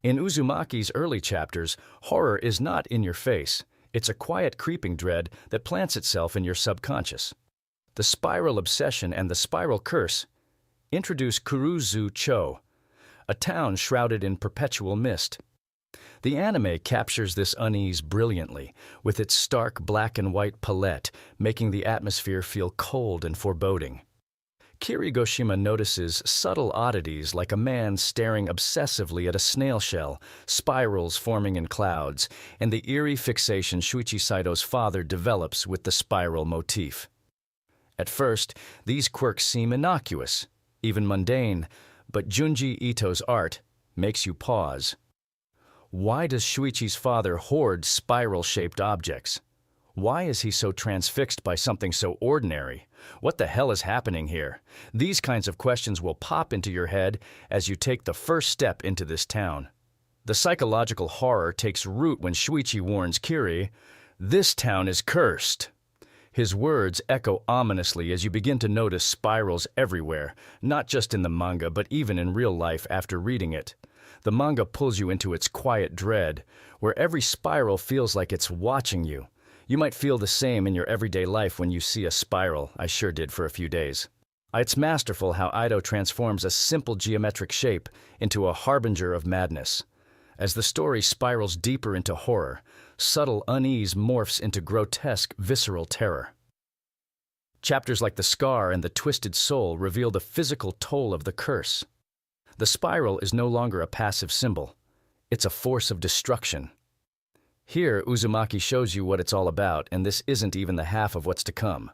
In Uzumaki's early chapters, horror is not in your face. It's a quiet creeping dread that plants itself in your subconscious. The spiral obsession and the spiral curse introduce Kurouzu-cho, a town shrouded in perpetual mist. The anime captures this unease brilliantly, with its stark black and white palette making the atmosphere feel cold and foreboding. Kirigoshima notices subtle oddities like a man staring obsessively at a snail shell, spirals forming in clouds, and the eerie fixation Shuichi Saito's father develops with the spiral motif. At first, these quirks seem innocuous, even mundane, but Junji Ito's art makes you pause. Why does Shuichi's father hoard spiral-shaped objects? Why is he so transfixed by something so ordinary? What the hell is happening here? These kinds of questions will pop into your head as you take the first step into this town. The psychological horror takes root when Shuichi warns Kiri, "This town is cursed." His words echo ominously as you begin to notice spirals everywhere, not just in the manga but even in real life after reading it. The manga pulls you into its quiet dread, where every spiral feels like it's watching you. You might feel the same in your everyday life when you see a spiral. I sure did for a few days. It's masterful how Ito transforms a simple geometric shape into a harbinger of madness. As the story spirals deeper into horror, subtle unease morphs into grotesque, visceral terror. Chapters like The Scar and The Twisted Soul reveal the physical toll of the curse. The spiral is no longer a passive symbol. It's a force of destruction. Here, Uzumaki shows you what it's all about, and this isn't even the half of what's to come.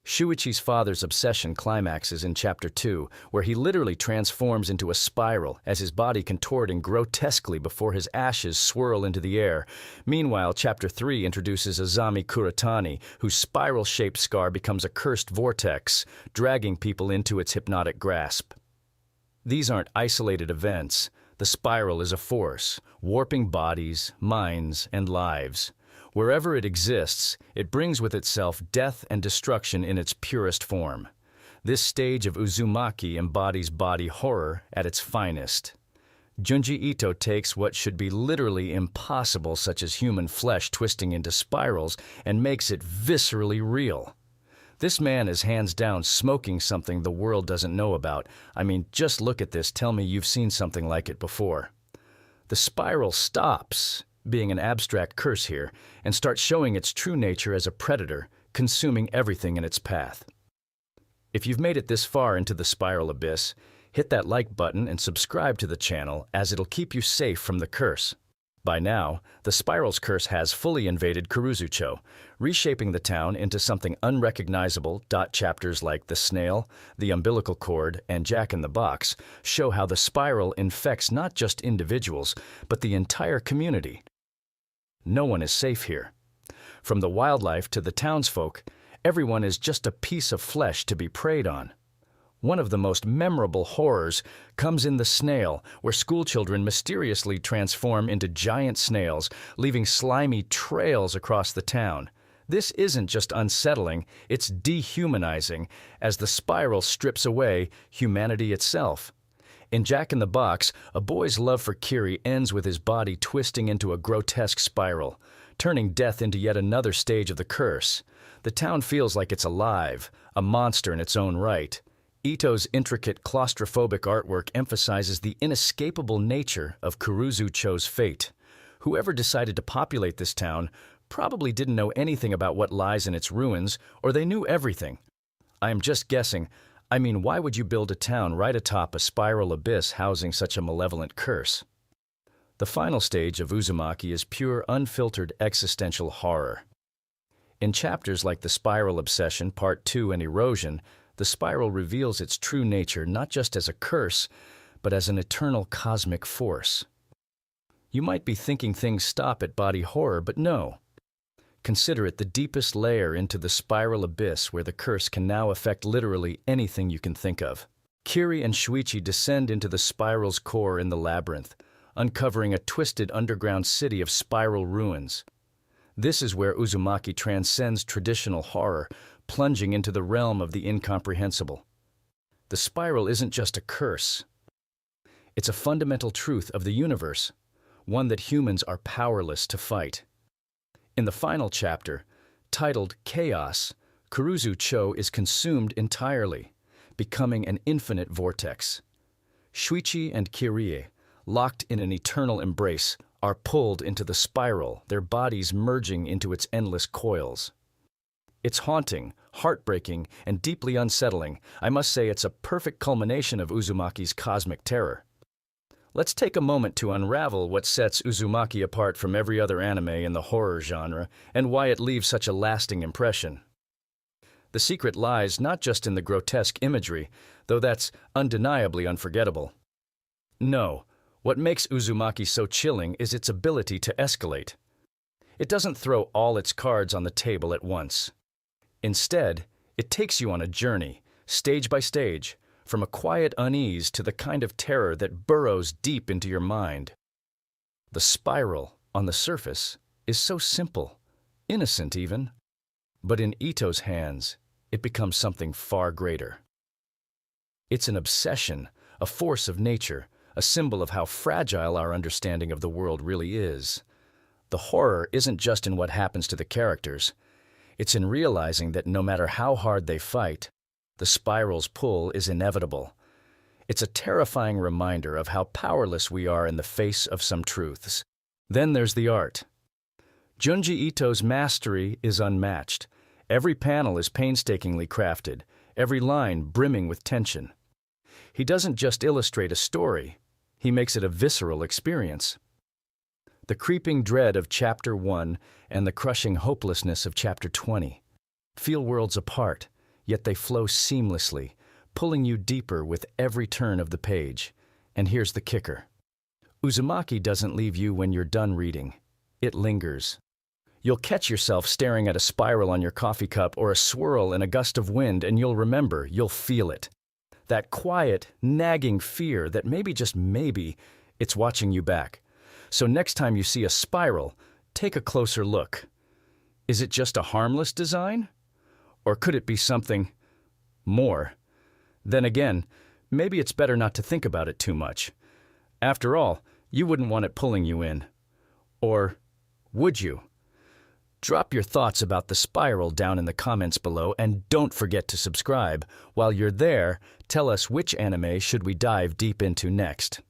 Shuichi's father's obsession climaxes in Chapter 2, where he literally transforms into a spiral as his body contorting grotesquely before his ashes swirl into the air. Meanwhile, Chapter 3 introduces Azami Kuratani, whose spiral-shaped scar becomes a cursed vortex, dragging people into its hypnotic grasp. These aren't isolated events. The spiral is a force, warping bodies, minds, and lives. Wherever it exists, it brings with itself death and destruction in its purest form. This stage of Uzumaki embodies body horror at its finest. Junji Ito takes what should be literally impossible, such as human flesh twisting into spirals, and makes it viscerally real. This man is hands down smoking something the world doesn't know about. I mean, just look at this, tell me you've seen something like it before. The spiral stops being an abstract curse here and starts showing its true nature as a predator, consuming everything in its path. If you've made it this far into the spiral abyss, hit that like button and subscribe to the channel, as it'll keep you safe from the curse. By now, the spiral's curse has fully invaded Kurouzu-cho, reshaping the town into something unrecognizable. Chapters like The Snail, The Umbilical Cord, and Jack in the Box show how the spiral infects not just individuals, but the entire community. No one is safe here. From the wildlife to the townsfolk, everyone is just a piece of flesh to be preyed on. One of the most memorable horrors comes in The Snail, where schoolchildren mysteriously transform into giant snails, leaving slimy trails across the town. This isn't just unsettling, it's dehumanizing, as the spiral strips away humanity itself. In Jack in the Box, a boy's love for Kiri ends with his body twisting into a grotesque spiral, turning death into yet another stage of the curse. The town feels like it's alive, a monster in its own right. Ito's intricate claustrophobic artwork emphasizes the inescapable nature of Kurouzu-cho's fate. Whoever decided to populate this town probably didn't know anything about what lies in its ruins, or they knew everything. I am just guessing. I mean, why would you build a town right atop a spiral abyss housing such a malevolent curse? The final stage of Uzumaki is pure, unfiltered existential horror. In chapters like The Spiral Obsession, Part 2, and Erosion, the spiral reveals its true nature not just as a curse, but as an eternal cosmic force. You might be thinking things stop at body horror, but no. Consider it the deepest layer into the spiral abyss, where the curse can now affect literally anything you can think of. Kiri and Shuichi descend into the spiral's core in the Labyrinth, uncovering a twisted underground city of spiral ruins. This is where Uzumaki transcends traditional horror, plunging into the realm of the incomprehensible. The spiral isn't just a curse. It's a fundamental truth of the universe, one that humans are powerless to fight. In the final chapter, titled Chaos, Kurouzu-cho is consumed entirely, becoming an infinite vortex. Shuichi and Kyrie, locked in an eternal embrace, are pulled into the spiral, their bodies merging into its endless coils. It's haunting, heartbreaking, and deeply unsettling. I must say it's a perfect culmination of Uzumaki's cosmic terror. Let's take a moment to unravel what sets Uzumaki apart from every other anime in the horror genre and why it leaves such a lasting impression. The secret lies not just in the grotesque imagery, though that's undeniably unforgettable. No, what makes Uzumaki so chilling is its ability to escalate. It doesn't throw all its cards on the table at once. Instead, it takes you on a journey, stage by stage, from a quiet unease to the kind of terror that burrows deep into your mind. The spiral, on the surface, is so simple, innocent even. But in Ito's hands, it becomes something far greater. It's an obsession, a force of nature, a symbol of how fragile our understanding of the world really is. The horror isn't just in what happens to the characters. It's in realizing that no matter how hard they fight, the spiral's pull is inevitable. It's a terrifying reminder of how powerless we are in the face of some truths. Then there's the art. Junji Ito's mastery is unmatched. Every panel is painstakingly crafted, every line brimming with tension. He doesn't just illustrate a story, he makes it a visceral experience. The creeping dread of Chapter 1 and the crushing hopelessness of Chapter 20 feel worlds apart, yet they flow seamlessly, pulling you deeper with every turn of the page. And here's the kicker. Uzumaki doesn't leave you when you're done reading. It lingers. You'll catch yourself staring at a spiral on your coffee cup or a swirl in a gust of wind, and you'll remember, you'll feel it. That quiet, nagging fear that maybe, just maybe, it's watching you back. So next time you see a spiral, take a closer look. Is it just a harmless design? Or could it be something more? Then again, maybe it's better not to think about it too much. After all, you wouldn't want it pulling you in. Or would you? Drop your thoughts about the spiral down in the comments below, and don't forget to subscribe. While you're there, tell us which anime should we dive deep into next.